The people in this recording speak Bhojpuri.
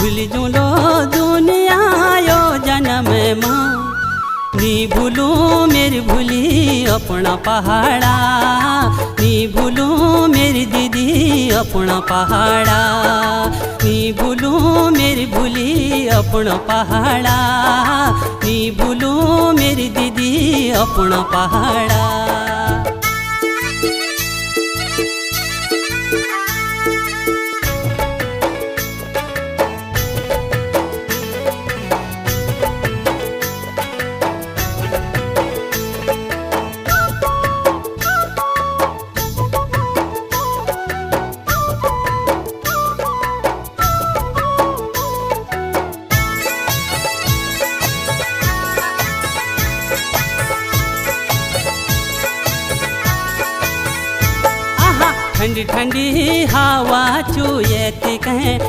भूल जुलो दुनिया यो जन्म मां नी भूलू मेरी भूली अपना पहाड़ा नी भूलू मेरी दीदी अपना पहाड़ा नी भूलू मेरी भूली अपना पहाड़ा नी भूलू मेरी दीदी अपना पहाड़ा। ठंडी ठंडी हवा चुएती कहें